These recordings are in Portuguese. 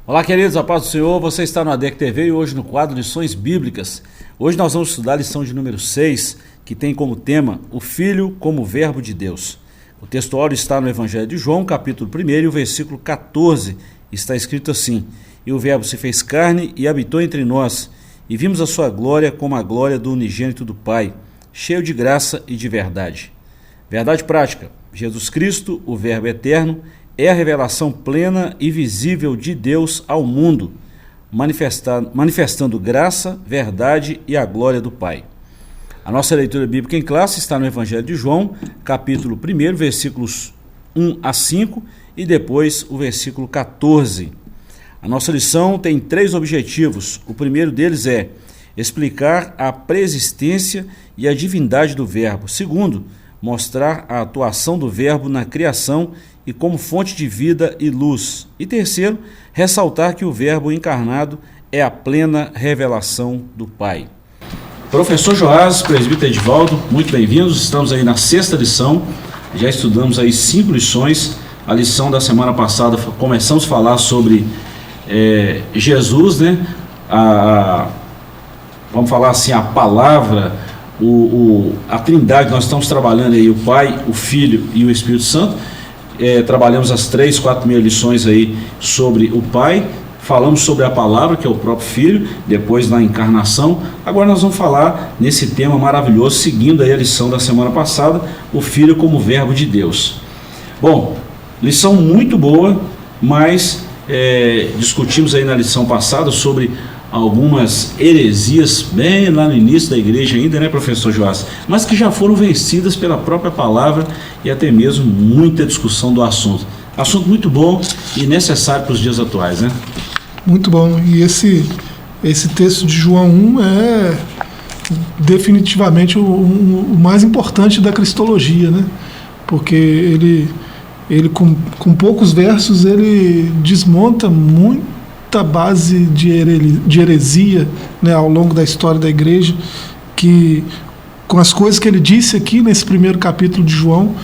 Olá, queridos, a paz do Senhor. Você está no ADEC TV e hoje no quadro Lições Bíblicas. Hoje nós vamos estudar a lição de número 6, que tem como tema o Filho como Verbo de Deus. O texto áureo está no Evangelho de João, capítulo 1 e o versículo 14. Está escrito assim: E o Verbo se fez carne e habitou entre nós, e vimos a sua glória como a glória do unigênito do Pai, cheio de graça e de verdade. Verdade prática: Jesus Cristo, o Verbo eterno, é a revelação plena e visível de Deus ao mundo, manifestando graça, verdade e a glória do Pai. A nossa leitura bíblica em classe está no Evangelho de João, capítulo 1, versículos 1 a 5 e depois o versículo 14. A nossa lição tem 3 objetivos. O primeiro deles é explicar a preexistência e a divindade do Verbo. Segundo, mostrar a atuação do Verbo na criação e como fonte de vida e luz. E terceiro, ressaltar que o Verbo encarnado é a plena revelação do Pai. Professor Joás, presbítero Edivaldo, muito bem-vindos. Estamos aí na 6ª lição, já estudamos aí 5 lições. A lição da semana passada começamos a falar sobre Jesus, né? Vamos falar assim, a palavra, a trindade. Nós estamos trabalhando aí o Pai, o Filho e o Espírito Santo. Trabalhamos as 3, 4 primeiras lições aí sobre o Pai, falamos sobre a palavra, que é o próprio Filho, depois na encarnação. Agora nós vamos falar nesse tema maravilhoso, seguindo aí a lição da semana passada, o Filho como Verbo de Deus. Bom, lição muito boa, mas discutimos aí na lição passada sobre algumas heresias bem lá no início da igreja ainda, né, professor Joás? Mas que já foram vencidas pela própria palavra e até mesmo muita discussão do assunto. Assunto muito bom e necessário para os dias atuais, né? Muito bom. E esse texto de João 1 é definitivamente o mais importante da cristologia, né? Porque ele com poucos versos, ele desmonta muita base de heresia, né, ao longo da história da igreja, que com as coisas que ele disse aqui nesse primeiro capítulo de João,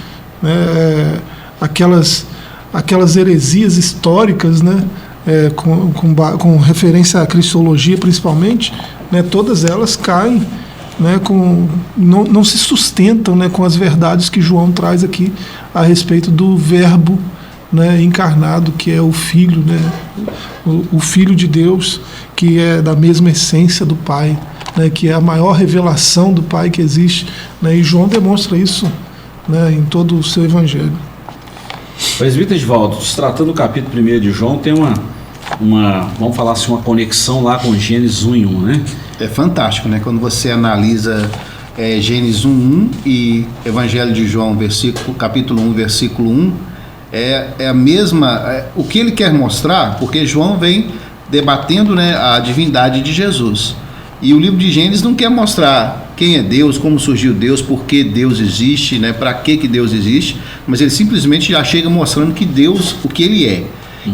né, aquelas heresias históricas, né, com referência à cristologia principalmente, né, todas elas caem, né, não se sustentam, né, com as verdades que João traz aqui a respeito do Verbo, né, encarnado, que é o Filho, né, o Filho de Deus, que é da mesma essência do Pai, né, que é a maior revelação do Pai que existe, né, e João demonstra isso, né, em todo o seu Evangelho. Presbítero Edivaldo, se tratando do capítulo 1 de João, tem vamos falar assim, uma conexão lá com Gênesis 1:1, né? É fantástico, né? Quando você analisa Gênesis 1:1 e Evangelho de João, capítulo 1, versículo 1, é a mesma, o que ele quer mostrar, porque João vem debatendo, né, a divindade de Jesus. E o livro de Gênesis não quer mostrar quem é Deus, como surgiu Deus, por que Deus existe, né, para que Deus existe, mas ele simplesmente já chega mostrando que Deus, o que ele é.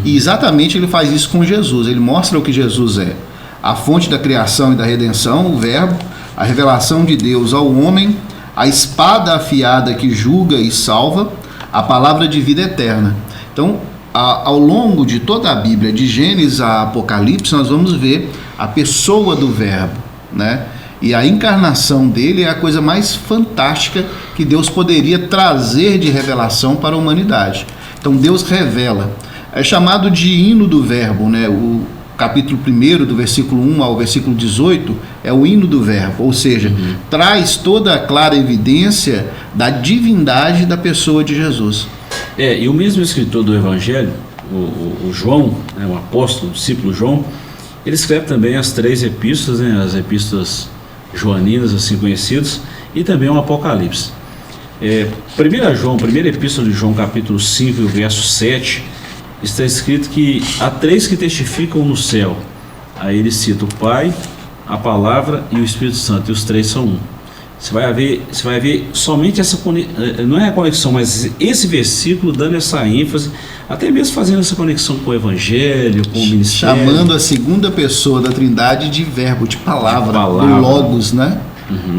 E exatamente ele faz isso com Jesus. Ele mostra o que Jesus é: a fonte da criação e da redenção, o Verbo, a revelação de Deus ao homem, a espada afiada que julga e salva, a palavra de vida eterna. Então, ao longo de toda a Bíblia, de Gênesis a Apocalipse, nós vamos ver a pessoa do Verbo, né? E a encarnação dele é a coisa mais fantástica que Deus poderia trazer de revelação para a humanidade. Então, Deus revela. É chamado de hino do Verbo, né? O capítulo 1, do versículo 1 ao versículo 18, é o hino do Verbo, ou seja, traz toda a clara evidência da divindade da pessoa de Jesus. E o mesmo escritor do Evangelho, o João, né, o apóstolo, o discípulo João, ele escreve também as 3 epístolas, né, as epístolas joaninas, assim conhecidas, e também o Apocalipse. 1 João, primeira epístola de João, capítulo 5, verso 7, está escrito que há 3 que testificam no céu. Aí ele cita o Pai, a Palavra e o Espírito Santo, e os 3 são um. Você vai ver somente essa, não é a conexão, mas esse versículo dando essa ênfase, até mesmo fazendo essa conexão com o Evangelho, com o ministério. Chamando a segunda pessoa da Trindade de Verbo, de palavra. Do Logos, né?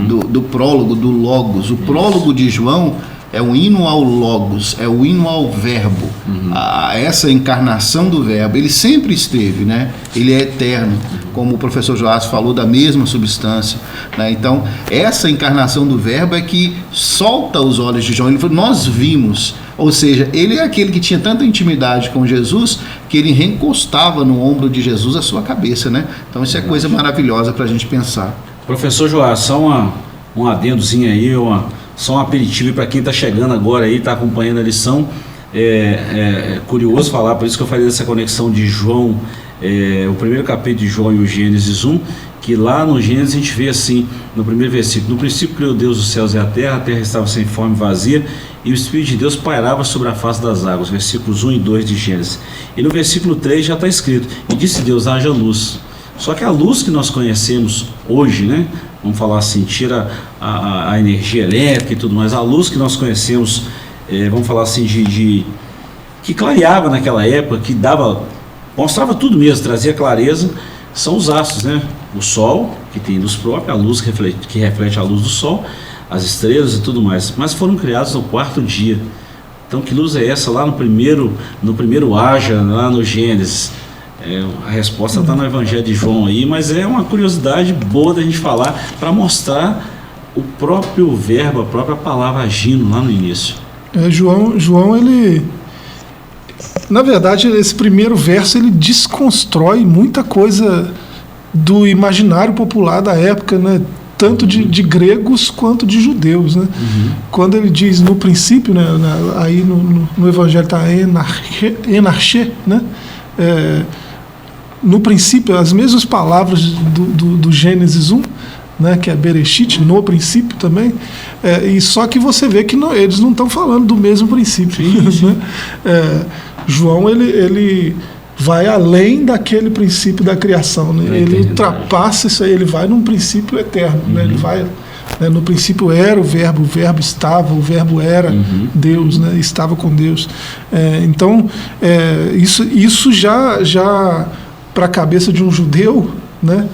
Do prólogo, do Logos. O prólogo de João é um hino ao Logos, é o hino ao Verbo, a essa encarnação do Verbo. Ele sempre esteve, né? Ele é eterno, como o professor Joás falou, da mesma substância, né? Então, essa encarnação do Verbo é que solta os olhos de João. Ele falou, nós vimos, ou seja, ele é aquele que tinha tanta intimidade com Jesus que ele reencostava no ombro de Jesus a sua cabeça, né? Então, isso é coisa maravilhosa para a gente pensar. Professor Joás, só um adendozinho aí, só um aperitivo para quem está chegando agora aí, está acompanhando a lição. É curioso falar, por isso que eu falei dessa conexão de João, o primeiro capítulo de João e o Gênesis 1, que lá no Gênesis a gente vê assim, no primeiro versículo, no princípio criou Deus os céus e a terra estava sem forma e vazia, e o Espírito de Deus pairava sobre a face das águas, versículos 1 e 2 de Gênesis. E no versículo 3 já está escrito, e disse Deus, haja luz. Só que a luz que nós conhecemos hoje, né, vamos falar assim, tira a energia elétrica e tudo mais, a luz que nós conhecemos, vamos falar assim, que clareava naquela época, que mostrava tudo mesmo, trazia clareza, são os astros, né? O Sol, que tem luz própria, a luz que reflete a luz do Sol, as estrelas e tudo mais, mas foram criados no quarto dia. Então, que luz é essa? Lá no primeiro haja, lá no Gênesis. A resposta está no Evangelho de João aí, mas é uma curiosidade boa da gente falar para mostrar o próprio verbo, a própria palavra agindo lá no início. João, ele, na verdade, esse primeiro verso ele desconstrói muita coisa do imaginário popular da época, né? Tanto de gregos quanto de judeus, né? Quando ele diz no princípio, né? Aí no Evangelho está enarche, né? No princípio, as mesmas palavras do Gênesis 1, né, que é Bereshit, no princípio também, e só que você vê que eles não estão falando do mesmo princípio. Né? João ele vai além daquele princípio da criação, né? Ele ultrapassa isso aí, ele vai num princípio eterno. Né? Ele vai, né, no princípio era o verbo estava, o verbo era Deus, né? Estava com Deus. Então, isso já para a cabeça de um judeu, né?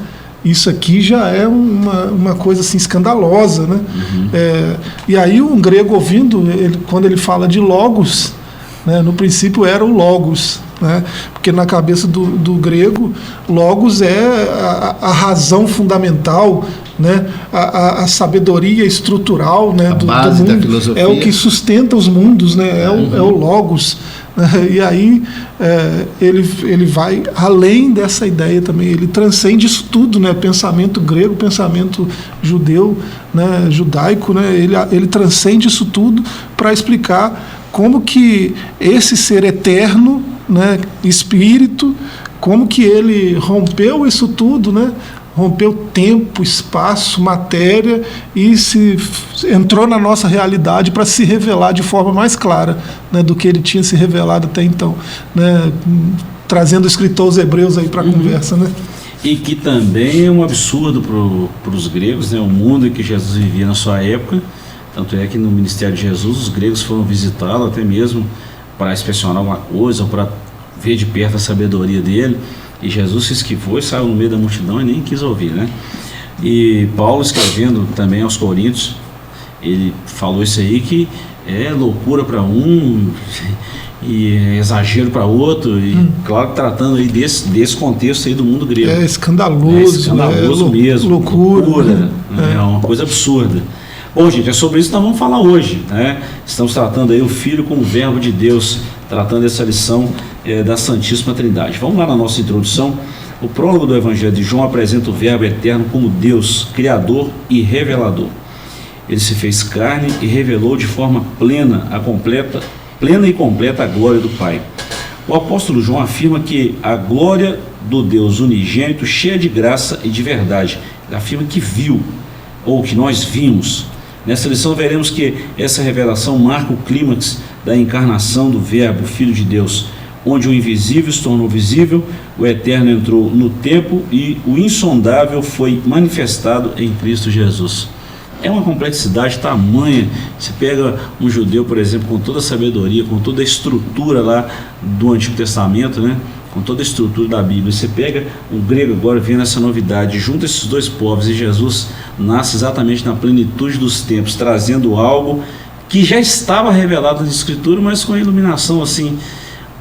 Isso aqui já é uma coisa assim escandalosa, né? E aí um grego ouvindo, quando ele fala de logos, né, no princípio era o logos, né? Porque na cabeça do grego, logos é a razão fundamental, né? A sabedoria estrutural, né? do base mundo, da filosofia. é o que sustenta os mundos, né? É o logos. E aí ele vai além dessa ideia também, ele transcende isso tudo, né? Pensamento grego, pensamento judeu, né? Judaico, né? Ele transcende isso tudo para explicar como que esse ser eterno, né? Espírito, como que ele rompeu isso tudo, né? Rompeu tempo, espaço, matéria e entrou na nossa realidade para se revelar de forma mais clara, né, do que ele tinha se revelado até então, né, trazendo o escritor aos hebreus aí para a conversa, né? E que também é um absurdo para os gregos, né, o mundo em que Jesus vivia na sua época. Tanto é que no ministério de Jesus os gregos foram visitá-lo até mesmo para inspecionar alguma coisa ou para ver de perto a sabedoria dele. E Jesus se esquivou e saiu no meio da multidão e nem quis ouvir, né? E Paulo, escrevendo também aos Coríntios, ele falou isso aí, que é loucura para um e é exagero para outro, e claro, tratando aí desse contexto aí do mundo grego. É escandaloso, mesmo, loucura, né? É uma coisa absurda. Bom, gente, é sobre isso que nós vamos falar hoje, né? Estamos tratando aí o Filho como verbo de Deus, tratando essa lição da Santíssima Trindade. Vamos lá na nossa introdução. O prólogo do Evangelho de João apresenta o Verbo eterno como Deus, Criador e Revelador. Ele se fez carne e revelou de forma plena e completa a glória do Pai. O apóstolo João afirma que a glória do Deus unigênito, cheia de graça e de verdade, ele afirma que viu, ou que nós vimos. Nessa lição veremos que essa revelação marca o clímax da encarnação do Verbo, Filho de Deus, onde o invisível se tornou visível, o eterno entrou no tempo e o insondável foi manifestado em Cristo Jesus. É uma complexidade tamanha. Você pega um judeu, por exemplo, com toda a sabedoria, com toda a estrutura lá do Antigo Testamento, né? Com toda a estrutura da Bíblia. Você pega o grego agora vendo essa novidade, junta esses dois povos, e Jesus nasce exatamente na plenitude dos tempos, trazendo algo que já estava revelado na Escritura, mas com a iluminação assim,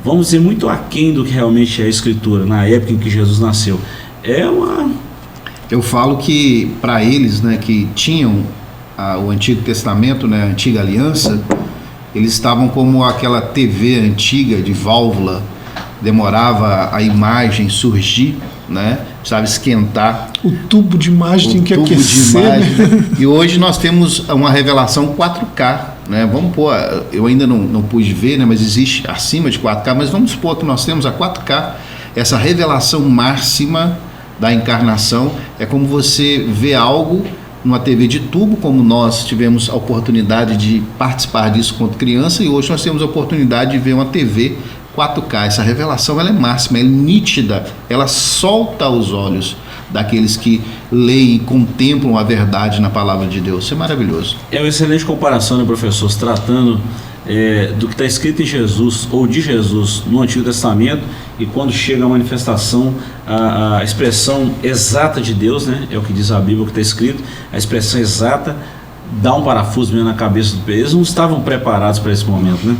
vamos dizer, muito aquém do que realmente é a Escritura, na época em que Jesus nasceu. Eu falo que para eles, né, que tinham o Antigo Testamento, né, a Antiga Aliança, eles estavam como aquela TV antiga de válvula, demorava a imagem surgir, né, precisava esquentar. O tubo de imagem tem que aquecer. Né? E hoje nós temos uma revelação 4K, né? Vamos pôr, eu ainda não pude ver, né, mas existe acima de 4K, mas vamos supor que nós temos a 4K, essa revelação máxima da encarnação. É como você vê algo numa TV de tubo, como nós tivemos a oportunidade de participar disso quando criança, e hoje nós temos a oportunidade de ver uma TV 4K. Essa revelação ela é máxima, é nítida, ela solta aos olhos daqueles que leem e contemplam a verdade na palavra de Deus. Isso é maravilhoso. É uma excelente comparação, né, professor? Se tratando do que está escrito em Jesus, ou de Jesus, no Antigo Testamento, e quando chega a manifestação, a expressão exata de Deus, né? É o que diz a Bíblia, o que está escrito, a expressão exata dá um parafuso mesmo na cabeça do povo. Eles não estavam preparados para esse momento, né?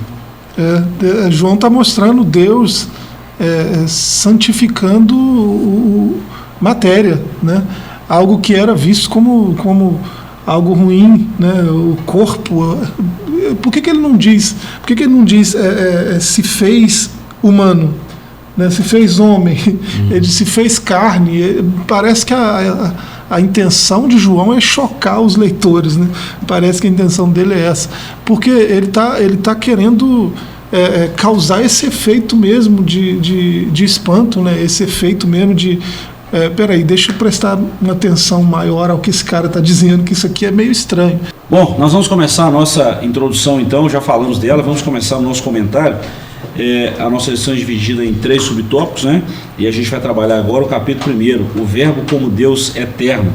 João está mostrando Deus santificando matéria, né? Algo que era visto como algo ruim, né? O corpo. Por que ele não diz? Por que ele não diz se fez humano, né? Se fez homem? Ele se fez carne. Parece que a intenção de João é chocar os leitores, né? Parece que a intenção dele é essa, porque ele tá querendo causar esse efeito mesmo de espanto, né? Esse efeito mesmo de peraí, deixa eu prestar uma atenção maior ao que esse cara está dizendo, que isso aqui é meio estranho. Bom, nós vamos começar a nossa introdução então, já falamos dela, vamos começar o nosso comentário. A nossa lição é dividida em 3 subtópicos, né? E a gente vai trabalhar agora o capítulo 1, o verbo como Deus eterno,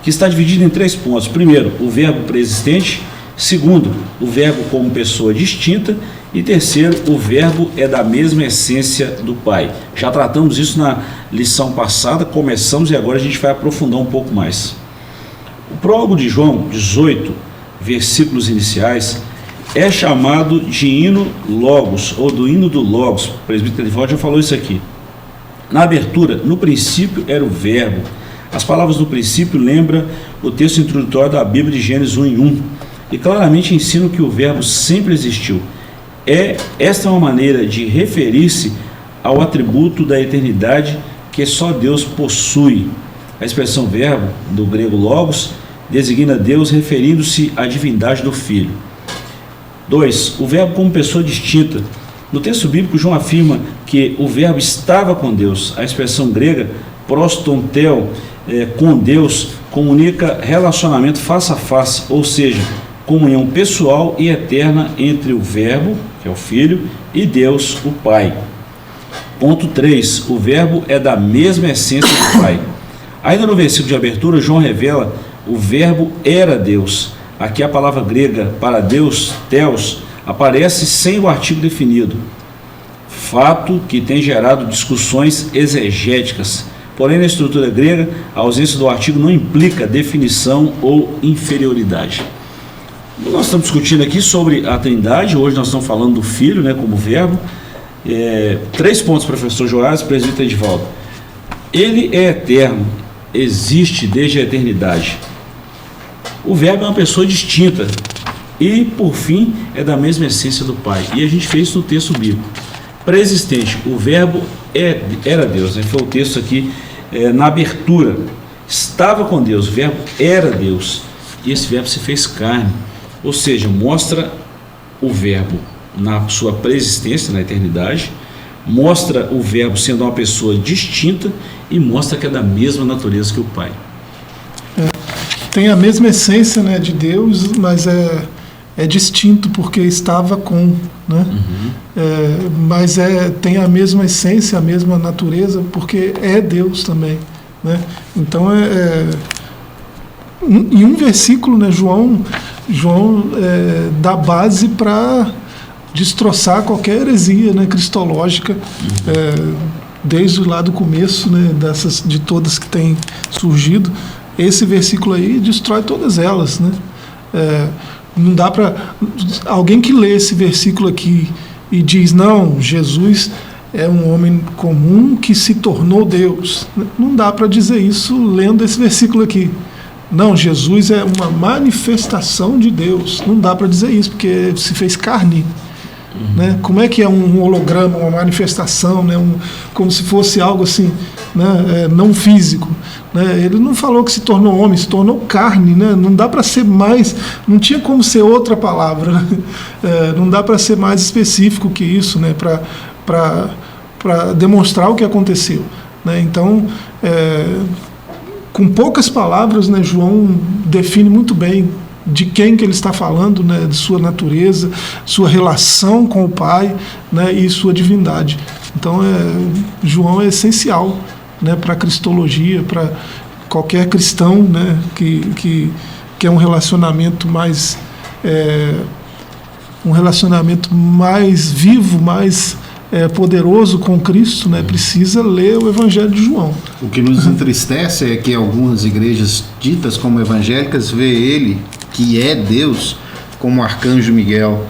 que está dividido em 3 pontos. Primeiro, o verbo preexistente. Segundo, o verbo como pessoa distinta. E terceiro, o verbo é da mesma essência do Pai. Já tratamos isso na lição passada, começamos e agora a gente vai aprofundar um pouco mais. O prólogo de João 18, versículos iniciais, é chamado de hino Logos, ou do hino do Logos. O presbítero Edivaldo já falou isso aqui. Na abertura, no princípio era o verbo. As palavras do princípio lembram o texto introdutório da Bíblia de Gênesis 1:1 e claramente ensinam que o verbo sempre existiu. Esta é uma maneira de referir-se ao atributo da eternidade que só Deus possui. A expressão verbo, do grego logos, designa Deus referindo-se à divindade do Filho. 2. O verbo como pessoa distinta. No texto bíblico, João afirma que o verbo estava com Deus. A expressão grega prostontel, com Deus, comunica relacionamento face a face, ou seja, comunhão pessoal e eterna entre o verbo, que é o Filho, e Deus, o Pai. Ponto 3. O verbo é da mesma essência do Pai. Ainda no versículo de abertura, João revela o verbo era Deus. Aqui a palavra grega para Deus, theos, aparece sem o artigo definido. Fato que tem gerado discussões exegéticas. Porém, na estrutura grega, a ausência do artigo não implica definição ou inferioridade. Nós estamos discutindo aqui sobre a Trindade. Hoje nós estamos falando do Filho, né, como verbo. 3 pontos, professor Joás, presbítero Edivaldo. Ele é eterno, existe desde a eternidade. O verbo é uma pessoa distinta e, por fim, é da mesma essência do Pai. E a gente fez isso no texto bíblico. Preexistente, o verbo era Deus, né? Foi o texto aqui na abertura. Estava com Deus, o verbo era Deus. E esse verbo se fez carne. Ou seja, mostra o verbo na sua preexistência, na eternidade, mostra o verbo sendo uma pessoa distinta e mostra que é da mesma natureza que o Pai. Tem a mesma essência, né, de Deus, mas é distinto porque estava com, né? Mas tem a mesma essência, a mesma natureza porque é Deus também, né? Então em um versículo, né, João dá base para destroçar qualquer heresia, né, cristológica, desde lá do começo, né, de todas que têm surgido. Esse versículo aí destrói todas elas, né? Não dá para alguém que lê esse versículo aqui e diz, não, Jesus é um homem comum que se tornou Deus. Não dá para dizer isso lendo esse versículo aqui. Não, Jesus é uma manifestação de Deus. Não dá para dizer isso, porque se fez carne. Né? Como é que é um holograma, uma manifestação, né? Como se fosse algo assim, né? Não físico. Né? Ele não falou que se tornou homem, se tornou carne. Né? Não dá para ser mais, não tinha como ser outra palavra. Né? Não dá para ser mais específico que isso, né? Para demonstrar o que aconteceu. Né? Então, com poucas palavras, né, João define muito bem de quem que ele está falando, né, de sua natureza, sua relação com o Pai, né, e sua divindade. Então, João é essencial, né, para a cristologia, para qualquer cristão, né, que é um relacionamento mais vivo, mais poderoso com Cristo, né, precisa ler o Evangelho de João. O que nos entristece é que algumas igrejas ditas como evangélicas vê ele, que é Deus, como o arcanjo Miguel.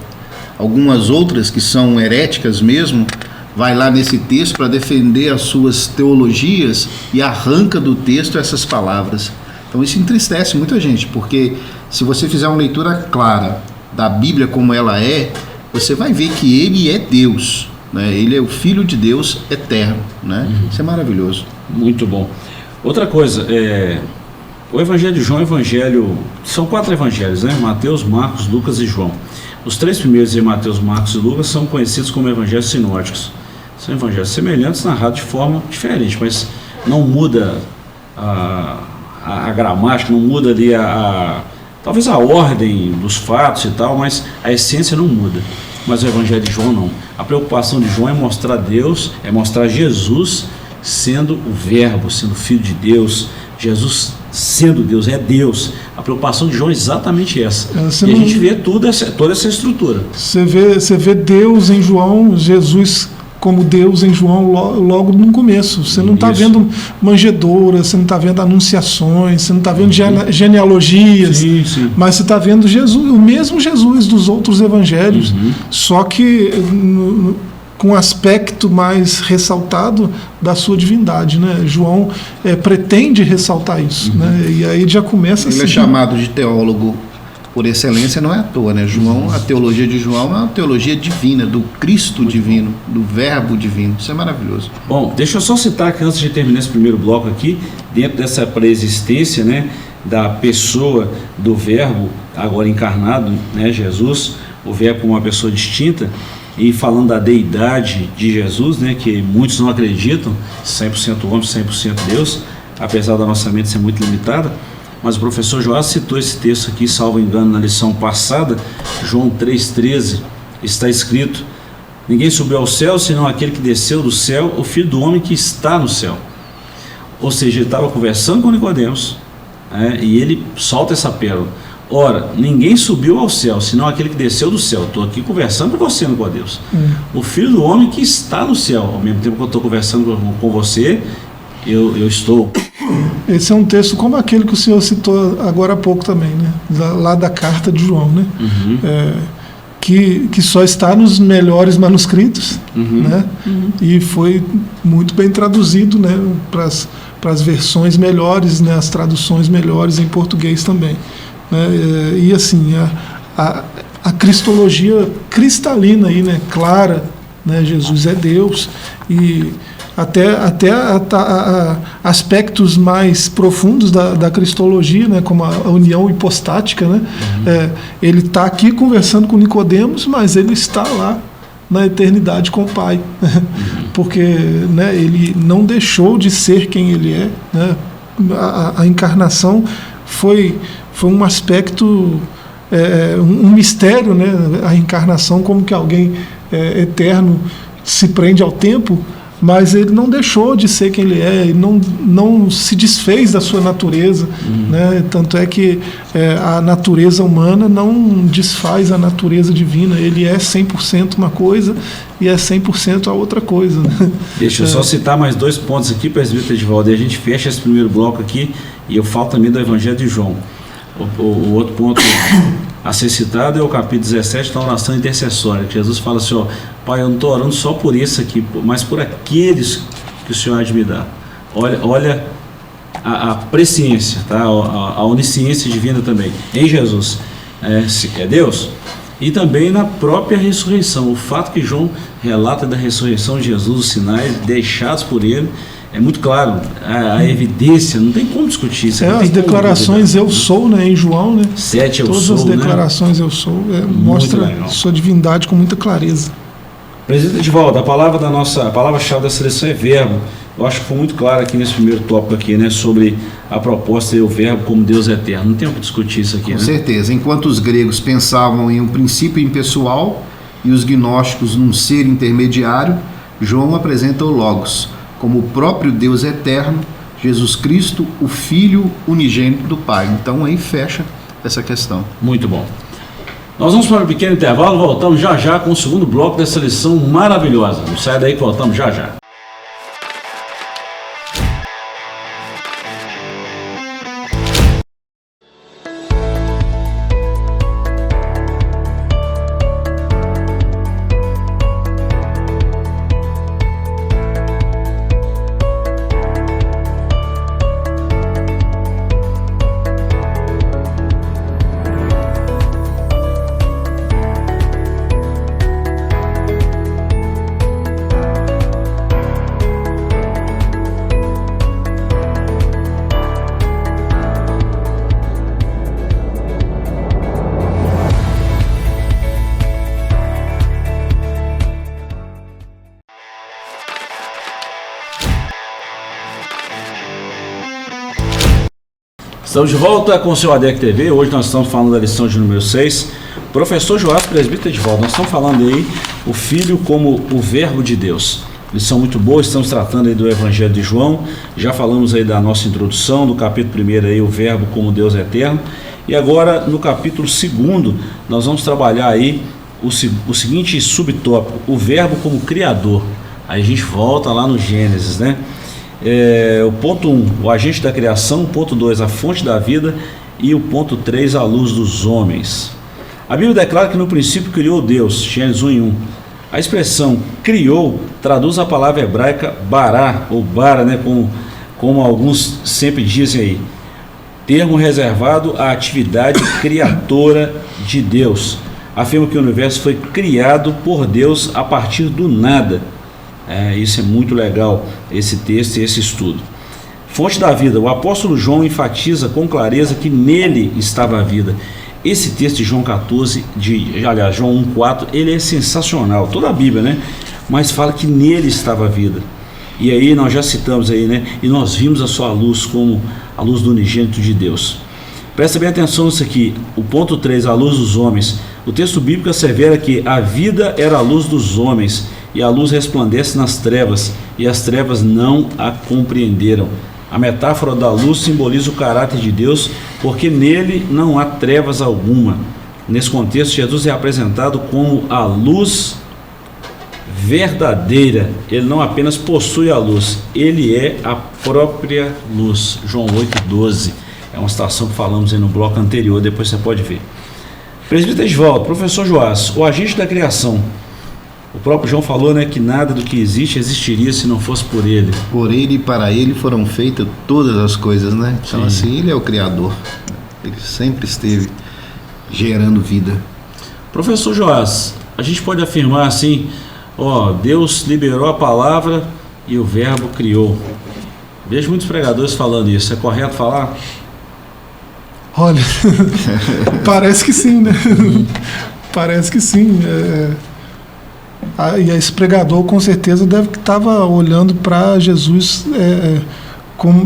Algumas outras que são heréticas mesmo, vai lá nesse texto para defender as suas teologias e arranca do texto essas palavras. Então isso entristece muita gente, porque se você fizer uma leitura clara da Bíblia como ela é, você vai ver que ele é Deus. Né? Ele é o Filho de Deus eterno, né? Isso é maravilhoso. Muito bom. Outra coisa, o Evangelho de João é evangelho, são 4 evangelhos, né? Mateus, Marcos, Lucas e João. Os 3 primeiros em Mateus, Marcos e Lucas são conhecidos como evangelhos sinóticos. São evangelhos semelhantes, narrados de forma diferente, mas não muda a gramática, não muda ali talvez a ordem dos fatos e tal, mas a essência não muda. Mas o Evangelho de João não. A preocupação de João é mostrar Deus, é mostrar Jesus sendo o Verbo, sendo Filho de Deus, Jesus sendo Deus, é Deus. A preocupação de João é exatamente essa. E a gente vê toda essa estrutura. Você vê Deus em João, Jesus como Deus em João logo no começo. Você não está vendo manjedoura, você não está vendo anunciações, você não está vendo genealogias, mas você está vendo Jesus, o mesmo Jesus dos outros evangelhos, só que com um aspecto mais ressaltado da sua divindade, né? João pretende ressaltar isso, né? E aí já começa assim. Ele é chamado de teólogo por excelência, não é à toa, né? João, a teologia de João é uma teologia divina, do Cristo divino, do Verbo divino. Isso é maravilhoso. Bom, deixa eu só citar aqui, antes de terminar esse primeiro bloco aqui, dentro dessa preexistência, né, da pessoa do Verbo, agora encarnado, né, Jesus, o Verbo como uma pessoa distinta, e falando da deidade de Jesus, né, que muitos não acreditam, 100% homem, 100% Deus, apesar da nossa mente ser muito limitada. Mas o professor Joás citou esse texto aqui, salvo engano, na lição passada, João 3,13, está escrito: ninguém subiu ao céu, senão aquele que desceu do céu, o Filho do Homem que está no céu. Ou seja, ele estava conversando com Nicodemos, e ele solta essa pérola. Ora, ninguém subiu ao céu, senão aquele que desceu do céu. Estou aqui conversando com você, Nicodemos. O Filho do Homem que está no céu. Ao mesmo tempo que eu estou conversando com você, eu estou... Esse é um texto como aquele que o senhor citou agora há pouco também, né? Lá da carta de João, né? Que só está nos melhores manuscritos, né? E foi muito bem traduzido, né? Para as versões melhores, né? As traduções melhores em português também, né? E assim, a cristologia cristalina aí, né? Clara, né? Jesus é Deus, e até aspectos mais profundos da cristologia, né, como a união hipostática, né? Ele está aqui conversando com Nicodemos, mas ele está lá na eternidade com o Pai, porque, né, ele não deixou de ser quem ele é, né? A encarnação foi um aspecto, um mistério, né? A encarnação, como que alguém eterno se prende ao tempo, mas ele não deixou de ser quem ele é, ele não se desfez da sua natureza, né? Tanto é que a natureza humana não desfaz a natureza divina, ele é 100% uma coisa e é 100% a outra coisa, né? Deixa eu só citar mais 2 pontos aqui, presbítero Edivaldo, e a gente fecha esse primeiro bloco aqui, e eu falo também do Evangelho de João. O outro ponto a ser citado é o capítulo 17 da oração intercessória, que Jesus fala assim, ó, Pai, eu não estou orando só por esse aqui, mas por aqueles que o Senhor há de me dar. Olha a presciência, tá? A onisciência divina também, em Jesus, é Deus. E também na própria ressurreição, o fato que João relata da ressurreição de Jesus, os sinais deixados por ele, é muito claro, a evidência, não tem como discutir isso. As declarações eu sou, né, em João, né? 7 eu Todas sou, as declarações, né? Eu sou, mostra legal. Sua divindade com muita clareza. Presidente Edivaldo, a palavra-chave dessa lição é verbo. Eu acho que foi muito claro aqui nesse primeiro tópico aqui, né, sobre a proposta e o verbo como Deus eterno. Não tem o que discutir isso aqui, Com né? certeza. Enquanto os gregos pensavam em um princípio impessoal e os gnósticos num ser intermediário, João apresenta o Logos como o próprio Deus eterno, Jesus Cristo, o Filho unigênito do Pai. Então aí fecha essa questão. Muito bom. Nós vamos para um pequeno intervalo, voltamos já já com o segundo bloco dessa lição maravilhosa. Não sai daí que voltamos já já. Estamos de volta com o seu ADEC TV. Hoje nós estamos falando da lição de número 6. Professor Joás, presbítero de volta. Nós estamos falando aí o Filho como o Verbo de Deus. Lição muito boa, estamos tratando aí do Evangelho de João. Já falamos aí da nossa introdução, do capítulo 1 aí, o Verbo como Deus eterno. E agora, no capítulo 2, nós vamos trabalhar aí o seguinte subtópico, o Verbo como Criador. Aí a gente volta lá no Gênesis, né? O ponto 1, o agente da criação, o ponto 2, a fonte da vida, e o ponto 3, a luz dos homens. A Bíblia declara que no princípio criou Deus, Gênesis 1:1. A expressão criou traduz a palavra hebraica bará, ou bara, né, como alguns sempre dizem aí, termo reservado à atividade criadora de Deus. Afirma que o universo foi criado por Deus a partir do nada. Isso é muito legal, esse texto e esse estudo. Fonte da vida, o apóstolo João enfatiza com clareza que nele estava a vida. Esse texto de João 14, João 1,4, ele é sensacional, toda a Bíblia, né? Mas fala que nele estava a vida. E aí nós já citamos aí, né? E nós vimos a sua luz como a luz do unigênito de Deus. Presta bem atenção nisso aqui, o ponto 3, a luz dos homens. O texto bíblico assevera que a vida era a luz dos homens, e a luz resplandece nas trevas, e as trevas não a compreenderam. A metáfora da luz simboliza o caráter de Deus, porque nele não há trevas alguma. Nesse contexto, Jesus é apresentado como a luz verdadeira. Ele não apenas possui a luz, ele é a própria luz. João 8,12. É uma citação que falamos aí no bloco anterior, depois você pode ver. Presbítero Edivaldo, professor Joás, o agente da criação. O próprio João falou, né, que nada do que existe existiria se não fosse por ele. Por ele e para ele foram feitas todas as coisas, né? Então, assim, ele é o Criador. Ele sempre esteve gerando vida. Professor Joás, a gente pode afirmar assim, Deus liberou a palavra e o verbo criou. Vejo muitos pregadores falando isso. É correto falar? Olha, parece que sim, né? Parece que sim. E esse pregador com certeza deve que estava olhando para Jesus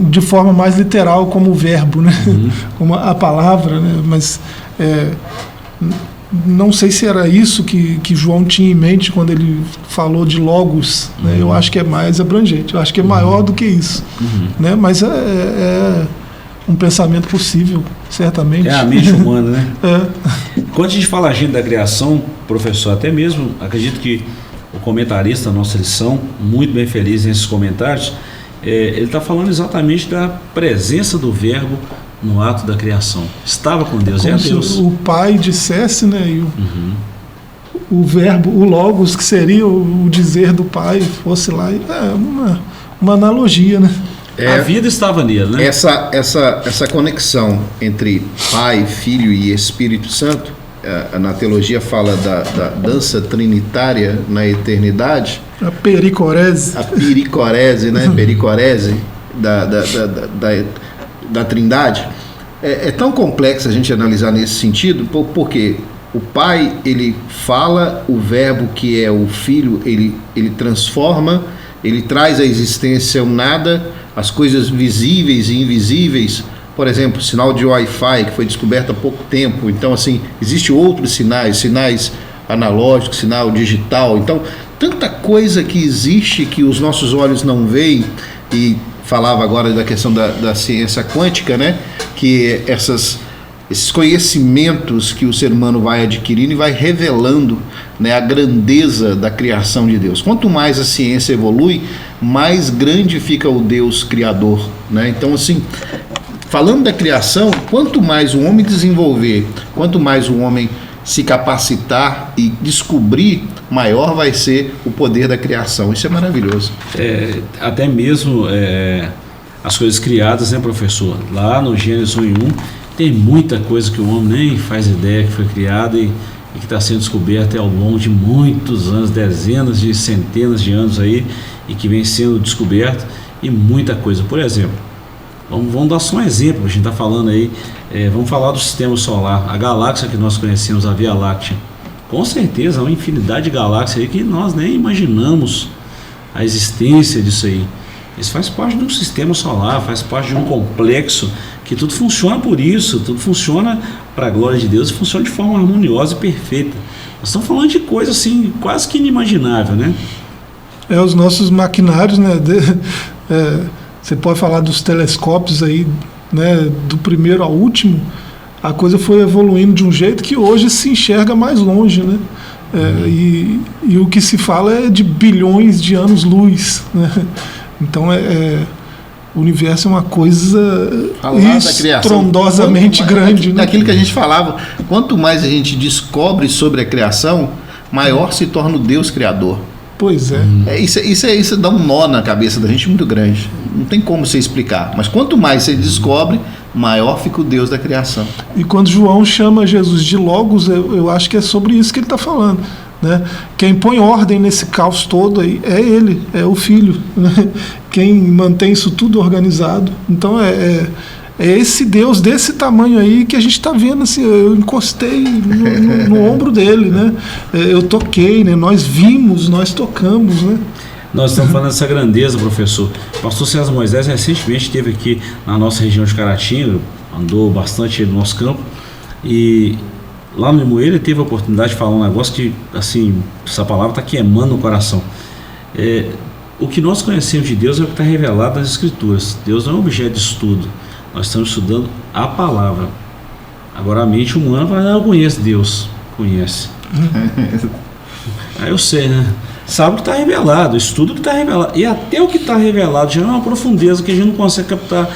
de forma mais literal, como o verbo, né? Como a palavra, né? Mas não sei se era isso que João tinha em mente quando ele falou de logos, né? Eu acho que é mais abrangente, eu acho que é maior do que isso, né? Mas é um pensamento possível, certamente. É a mente humana, né? Quando a gente fala agente da criação, professor, até mesmo, acredito que o comentarista da nossa lição, muito bem feliz nesses comentários, ele está falando exatamente da presença do verbo no ato da criação. Estava com Deus, Como é Deus. se o Pai dissesse, né? E o verbo, o logos, que seria o dizer do Pai, fosse lá. É uma analogia, né? A vida estava nele, né? Essa conexão entre Pai, Filho e Espírito Santo, na teologia fala da dança trinitária na eternidade. A pericorese. A pericorese, né? Pericorese da Trindade. É tão complexo a gente analisar nesse sentido, porque o Pai, ele fala, o verbo que é o Filho, ele transforma, ele traz à existência o nada, as coisas visíveis e invisíveis. Por exemplo, sinal de Wi-Fi, que foi descoberto há pouco tempo. Então, assim, existem outros sinais analógicos, sinal digital. Então, tanta coisa que existe que os nossos olhos não veem. E falava agora da questão da ciência quântica, né? Que esses conhecimentos que o ser humano vai adquirindo e vai revelando, né, a grandeza da criação de Deus. Quanto mais a ciência evolui, mais grande fica o Deus criador, né? Então, assim, falando da criação, quanto mais o homem desenvolver, quanto mais o homem se capacitar e descobrir, maior vai ser o poder da criação. Isso é maravilhoso. Até mesmo as coisas criadas, né, professor? Lá no Gênesis 1 e 1, tem muita coisa que o homem nem faz ideia que foi criada e que está sendo descoberta ao longo de muitos anos, dezenas de centenas de anos aí, e que vem sendo descoberta, e muita coisa. Por exemplo, vamos dar só um exemplo, a gente está falando aí, vamos falar do sistema solar, a galáxia que nós conhecemos, a Via Láctea. Com certeza, há uma infinidade de galáxias aí que nós nem imaginamos a existência disso aí. Isso faz parte de um sistema solar, faz parte de um complexo que tudo funciona por isso, tudo funciona para a glória de Deus e funciona de forma harmoniosa e perfeita. Nós estamos falando de coisa assim, quase que inimaginável, né? Os nossos maquinários, né? Você pode falar dos telescópios aí, né? Do primeiro ao último, a coisa foi evoluindo de um jeito que hoje se enxerga mais longe, né? E o que se fala é de bilhões de anos-luz, né? Então o universo é uma coisa estrondosamente grande. Daquilo que a gente falava, quanto mais a gente descobre sobre a criação, maior se torna o Deus Criador. Pois é. Isso dá um nó na cabeça da gente muito grande. Não tem como você explicar. Mas quanto mais você descobre, maior fica o Deus da criação. E quando João chama Jesus de Logos, eu acho que é sobre isso que ele está falando. Né? Quem põe ordem nesse caos todo aí é ele, é o Filho, né? Quem mantém isso tudo organizado. Então é esse Deus desse tamanho aí que a gente está vendo assim. Eu encostei no ombro dele, né? Eu toquei, né? Nós vimos, nós tocamos, né? Nós estamos falando dessa grandeza, professor. O pastor César Moisés recentemente esteve aqui na nossa região de Caratinga, andou bastante no nosso campo, e lá no Limoeiro ele teve a oportunidade de falar um negócio que, assim, essa palavra está queimando no coração. O que nós conhecemos de Deus é o que está revelado nas Escrituras. Deus não é um objeto de estudo. Nós estamos estudando a palavra. Agora a mente humana vai eu conheço Deus. Conhece. Aí eu sei, né? Sabe o que está revelado, estuda o que está revelado. E até o que está revelado já é uma profundeza que a gente não consegue captar.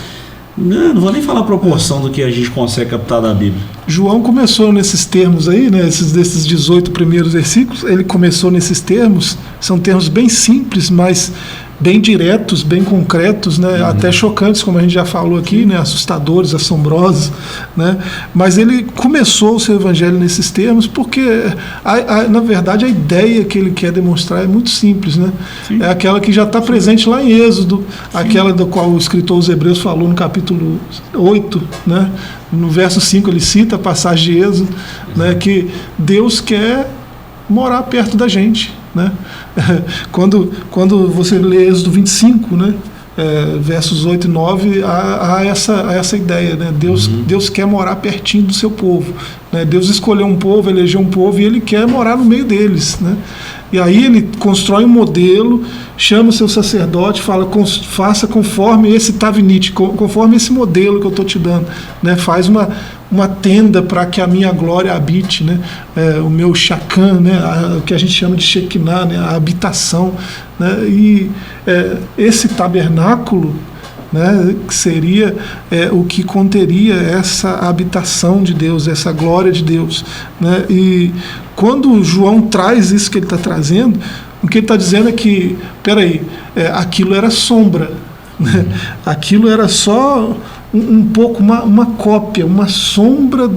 Não vou nem falar a proporção do que a gente consegue captar da Bíblia. João começou nesses termos aí, né, desses 18 primeiros versículos, ele começou nesses termos, são termos bem simples, mas bem diretos, bem concretos, né, até chocantes, como a gente já falou aqui, né, assustadores, assombrosos, né, mas ele começou o seu evangelho nesses termos porque, na verdade, a ideia que ele quer demonstrar é muito simples, né, é aquela que já está presente lá em Êxodo, aquela do qual o escritor aos Hebreus falou no capítulo 8, né, no verso 5 ele cita a passagem de Êxodo, né, que Deus quer morar perto da gente, né? Quando você lê Êxodo 25, né, versos 8 e 9, há essa ideia, né? Deus quer morar pertinho do seu povo, né? Deus escolheu um povo, elegeu um povo e ele quer morar no meio deles, né? E aí ele constrói um modelo, chama o seu sacerdote, fala, faça conforme esse tavinite, conforme esse modelo que eu estou te dando, né? Faz uma tenda para que a minha glória habite, né? O meu Shekinah, né? O que a gente chama de Shekinah, né? A habitação, né? E esse tabernáculo né, que seria o que conteria essa habitação de Deus, essa glória de Deus, né? E quando João traz isso que ele está trazendo, o que ele está dizendo é que, peraí, aquilo era sombra, né? Aquilo era só um pouco uma cópia, uma sombra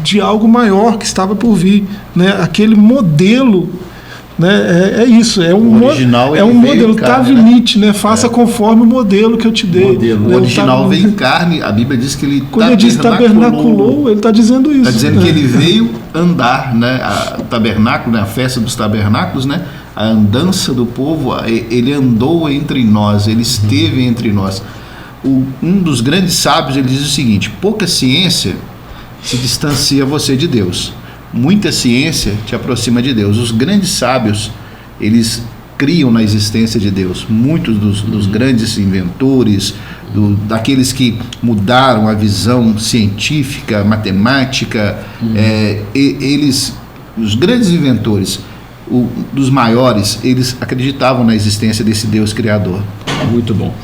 de algo maior que estava por vir, né? Aquele modelo, né? É isso, é um modelo, Tavinite, né? Faça conforme o modelo que eu te dei. O original veio em carne, a Bíblia diz que ele quando ele diz tabernaculou, ele está dizendo isso. Está dizendo, né, que ele veio andar, né? O tabernáculo, né? A festa dos tabernáculos, né? A andança do povo, ele andou entre nós, ele esteve entre nós. Um dos grandes sábios, ele diz o seguinte: pouca ciência se distancia você de Deus, muita ciência te aproxima de Deus. Os grandes sábios, eles criam na existência de Deus. Muitos dos grandes inventores, daqueles que mudaram a visão científica, matemática, os grandes inventores, dos maiores, eles acreditavam na existência desse Deus criador. Muito bom.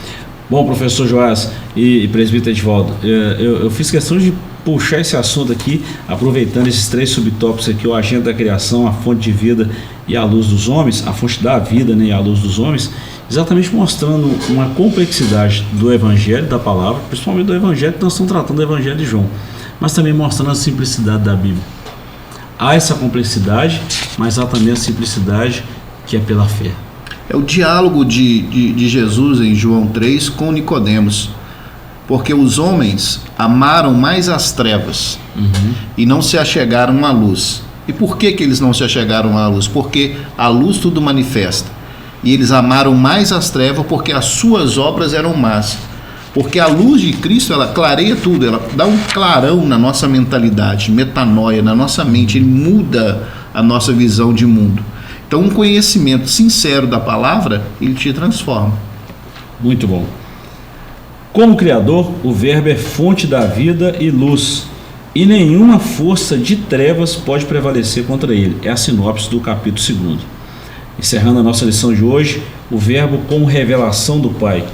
Bom, professor Joás e presbítero Edivaldo, eu fiz questão de puxar esse assunto aqui, aproveitando esses 3 subtópicos aqui: o agente da criação, a fonte de vida e a luz dos homens, a fonte da vida, né, e a luz dos homens, exatamente mostrando uma complexidade do evangelho, da palavra, principalmente do evangelho que nós estamos tratando, do evangelho de João, mas também mostrando a simplicidade da Bíblia. Há essa complexidade, mas há também a simplicidade que é pela fé. É o diálogo de Jesus em João 3 com Nicodemos, porque os homens amaram mais as trevas e não se achegaram à luz. E por que eles não se achegaram à luz? Porque a luz tudo manifesta, e eles amaram mais as trevas porque as suas obras eram más. Porque a luz de Cristo, ela clareia tudo, ela dá um clarão na nossa mentalidade, metanoia, na nossa mente, ele muda a nossa visão de mundo. Então, um conhecimento sincero da palavra, ele te transforma. Muito bom. Como Criador, o Verbo é fonte da vida e luz, e nenhuma força de trevas pode prevalecer contra ele. É a sinopse do capítulo 2. Encerrando a nossa lição de hoje, o Verbo como revelação do Pai.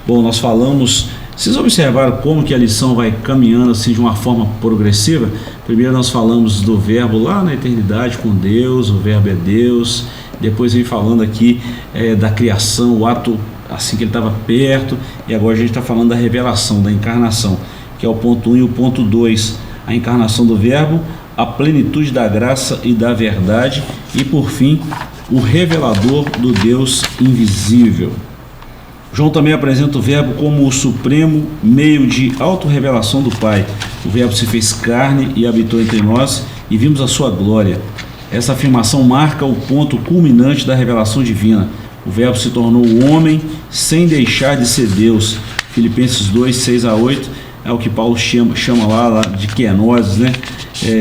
Bom, nós falamos, vocês observaram como que a lição vai caminhando assim de uma forma progressiva? Primeiro nós falamos do Verbo lá na eternidade com Deus, o Verbo é Deus. Depois vem falando aqui da criação, o ato assim que ele estava perto. E agora a gente está falando da revelação, da encarnação, que é o ponto 1 e o ponto 2. A encarnação do Verbo, a plenitude da graça e da verdade. E por fim, o revelador do Deus invisível. João também apresenta o Verbo como o supremo meio de autorrevelação do Pai. O Verbo se fez carne e habitou entre nós, e vimos a sua glória. Essa afirmação marca o ponto culminante da revelação divina. O Verbo se tornou homem sem deixar de ser Deus. Filipenses 2, 6-8 é o que Paulo chama lá de kenosis, né?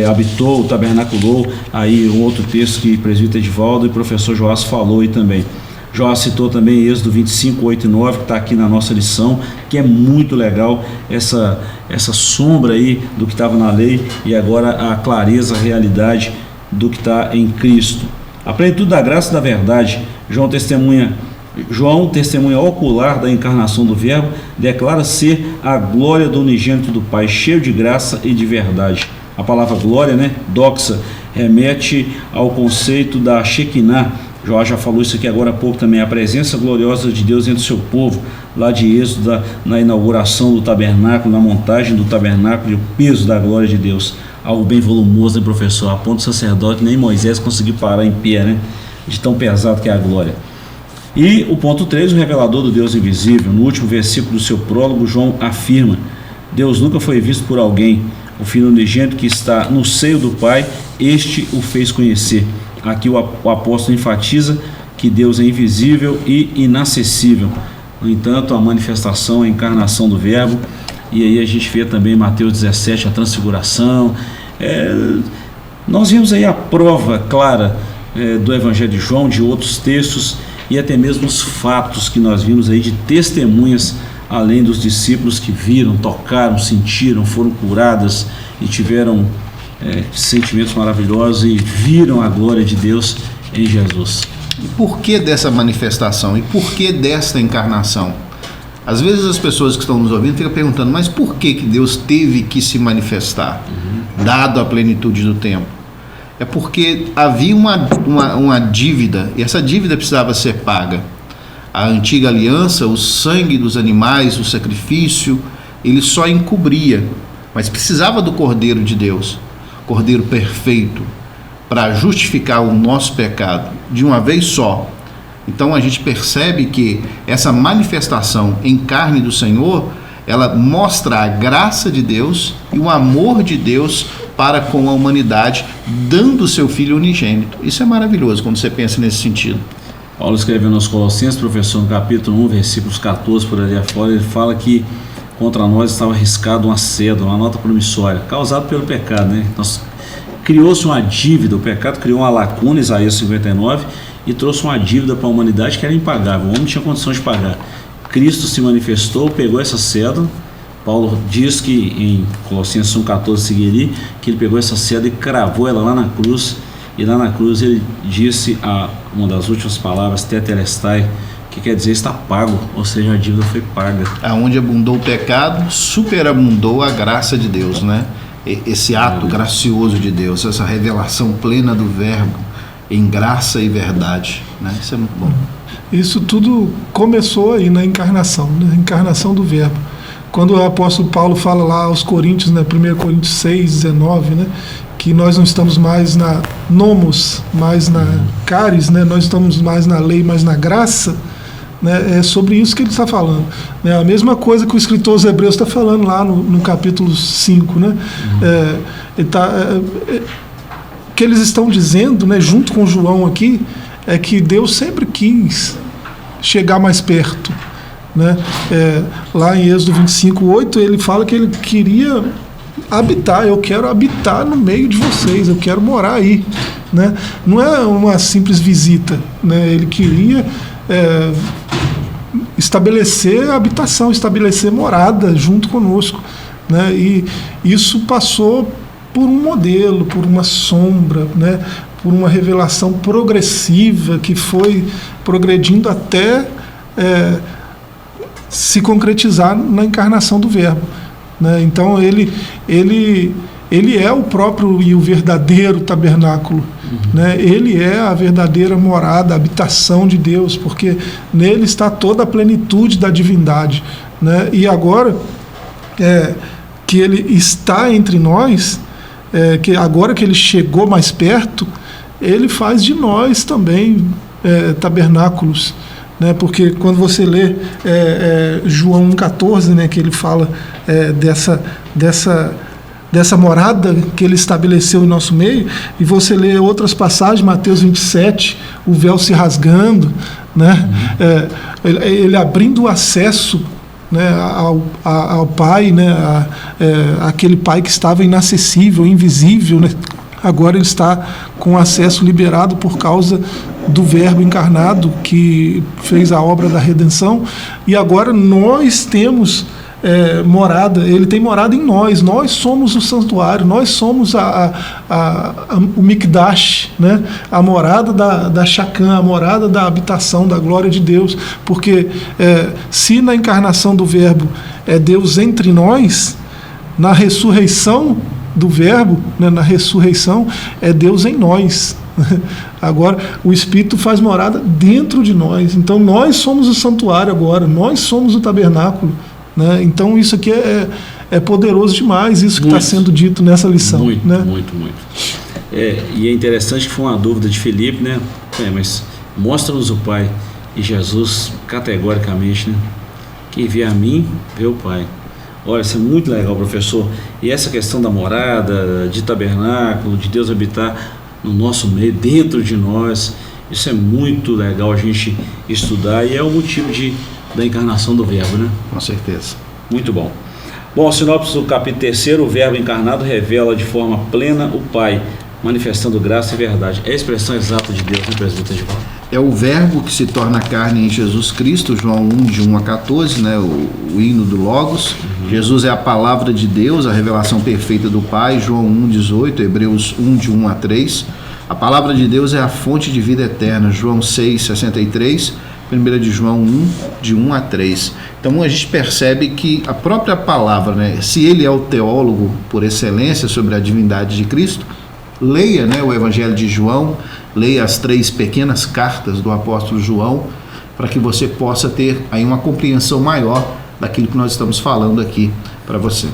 Habitou, tabernaculou. Aí um outro texto que o presbítero Edivaldo e o professor Joás falou aí também. Joás citou também Êxodo 25, 8 e 9, que está aqui na nossa lição, que é muito legal, essa sombra aí do que estava na lei e agora a clareza, a realidade do que está em Cristo. A plenitude da graça e da verdade. João, testemunha ocular da encarnação do Verbo, declara ser a glória do unigênito do Pai, cheio de graça e de verdade. A palavra glória, né, doxa, remete ao conceito da Shekinah. Joás já falou isso aqui agora há pouco também, a presença gloriosa de Deus entre o seu povo, lá de Êxodo, na inauguração do tabernáculo, na montagem do tabernáculo, e o peso da glória de Deus, algo bem volumoso, né, professor? A ponto do sacerdote, nem Moisés conseguiu parar em pé, né, de tão pesado que é a glória. E o ponto 3, o revelador do Deus invisível. No último versículo do seu prólogo, João afirma: Deus nunca foi visto por alguém, o Filho unigênito que está no seio do Pai, este o fez conhecer. Aqui o apóstolo enfatiza que Deus é invisível e inacessível. No entanto, a manifestação, a encarnação do Verbo, e aí a gente vê também em Mateus 17 a transfiguração. Nós vimos aí a prova clara do Evangelho de João, de outros textos e até mesmo os fatos que nós vimos aí de testemunhas, além dos discípulos que viram, tocaram, sentiram, foram curadas e tiveram sentimentos maravilhosos e viram a glória de Deus em Jesus. E por que dessa manifestação? E por que desta encarnação? Às vezes as pessoas que estão nos ouvindo ficam perguntando, mas por que Deus teve que se manifestar, dado a plenitude do tempo? É porque havia uma dívida, e essa dívida precisava ser paga. A antiga aliança, o sangue dos animais, o sacrifício, ele só encobria, mas precisava do Cordeiro de Deus, Cordeiro perfeito, para justificar o nosso pecado de uma vez só. Então a gente percebe que essa manifestação em carne do Senhor, ela mostra a graça de Deus e o amor de Deus para com a humanidade, dando o seu Filho unigênito. Isso é maravilhoso quando você pensa nesse sentido. Paulo escreveu nos Colossenses, professor, no capítulo 1, versículos 14 por ali afora, ele fala que contra nós estava arriscado uma cédula, uma nota promissória, causada pelo pecado, né? Então, criou-se uma dívida, o pecado criou uma lacuna, Isaías 59, e trouxe uma dívida para a humanidade que era impagável, o homem não tinha condição de pagar. Cristo se manifestou, pegou essa cédula. Paulo diz que em Colossenses 1,14 seguiria, que ele pegou essa cédula e cravou ela lá na cruz, e lá na cruz ele disse uma das últimas palavras, tetelestai, que quer dizer está pago, ou seja, a dívida foi paga. Aonde abundou o pecado, superabundou a graça de Deus, né? Esse ato gracioso de Deus, essa revelação plena do Verbo em graça e verdade, né? Isso é muito bom. Isso tudo começou aí na encarnação, né? Encarnação do Verbo. Quando o apóstolo Paulo fala lá aos Coríntios, né, 1 Coríntios 6, 19, né, que nós não estamos mais na nomos, mais na caris, né, nós estamos mais na lei, mais na graça, né, é sobre isso que ele está falando. Né, a mesma coisa que o escritor aos Hebreus está falando lá no capítulo 5. Né, o que eles estão dizendo, né, junto com João aqui, é que Deus sempre quis chegar mais perto. Né? Lá em Êxodo 25:8 ele fala que ele queria habitar, eu quero habitar no meio de vocês, eu quero morar aí, né? Não é uma simples visita, né? Ele queria estabelecer habitação, estabelecer morada junto conosco, né? E isso passou por um modelo, por uma sombra, né? Por uma revelação progressiva que foi progredindo até se concretizar na encarnação do Verbo, né? Então ele é o próprio e o verdadeiro tabernáculo, né? Ele é a verdadeira morada, a habitação de Deus, porque nele está toda a plenitude da divindade, né? E agora que ele está entre nós, que agora que ele chegou mais perto, ele faz de nós também tabernáculos, né? Porque quando você lê João 1,14, né, que ele fala dessa morada que ele estabeleceu em nosso meio, e você lê outras passagens, Mateus 27, o véu se rasgando, né? Ele abrindo o acesso, né, ao Pai, né, aquele Pai que estava inacessível, invisível, né? Agora ele está com acesso liberado por causa do Verbo encarnado que fez a obra da redenção, e agora nós temos morada, ele tem morada em nós somos o santuário, nós somos o Mikdash, né? A morada da Shakhan, a morada da habitação da glória de Deus, porque se na encarnação do Verbo é Deus entre nós, na ressurreição do Verbo, né, na ressurreição, é Deus em nós. Agora, o Espírito faz morada dentro de nós. Então, nós somos o santuário agora, nós somos o tabernáculo, né? Então, isso aqui é poderoso demais, isso que está sendo dito nessa lição. Muito, né? muito. E é interessante que foi uma dúvida de Felipe, né? Mas mostra-nos o Pai. E Jesus, categoricamente, né? Quem vê a mim, vê o Pai. Olha, isso é muito legal, professor. E essa questão da morada, de tabernáculo, de Deus habitar no nosso meio, dentro de nós, isso é muito legal a gente estudar, e é o motivo da encarnação do Verbo, né? Com certeza. Muito bom. Bom, a sinopse do capítulo 3, o Verbo encarnado revela de forma plena o Pai, manifestando graça e verdade. É a expressão exata de Deus, né, presbítero Givaldo? É o Verbo que se torna carne em Jesus Cristo, João 1, de 1 a 14, né, o hino do Logos. Jesus é a palavra de Deus, a revelação perfeita do Pai, João 1, 18, Hebreus 1, de 1 a 3. A palavra de Deus é a fonte de vida eterna, João 6, 63. 1 de João 1, de 1 a 3. Então a gente percebe que a própria palavra, né, se ele é o teólogo por excelência sobre a divindade de Cristo, leia, né, o Evangelho de João, leia as 3 pequenas cartas do apóstolo João, para que você possa ter aí uma compreensão maior daquilo que nós estamos falando aqui para você.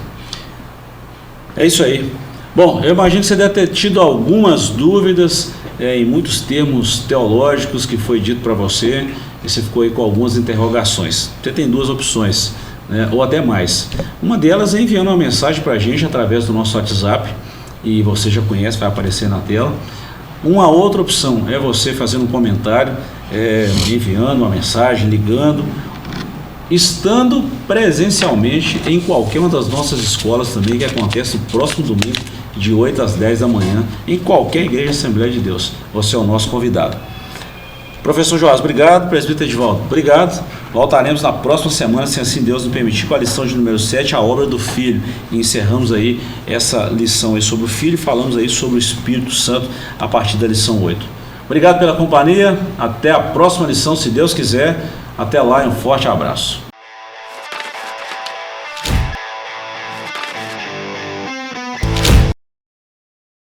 É isso aí. Bom, eu imagino que você deve ter tido algumas dúvidas em muitos termos teológicos que foi dito para você, e você ficou aí com algumas interrogações. Você tem 2 opções, né, ou até mais. Uma delas é enviando uma mensagem para a gente através do nosso WhatsApp, e você já conhece, vai aparecer na tela. Uma outra opção é você fazendo um comentário, enviando uma mensagem, ligando, estando presencialmente em qualquer uma das nossas escolas também, que acontece no próximo domingo, de 8 às 10 da manhã, em qualquer igreja Assembleia de Deus. Você é o nosso convidado. Professor Joás, obrigado. Presbítero Edivaldo, obrigado. Voltaremos na próxima semana, se assim Deus nos permitir, com a lição de número 7, a obra do Filho. E encerramos aí essa lição aí sobre o Filho e falamos aí sobre o Espírito Santo a partir da lição 8. Obrigado pela companhia. Até a próxima lição, se Deus quiser. Até lá e um forte abraço.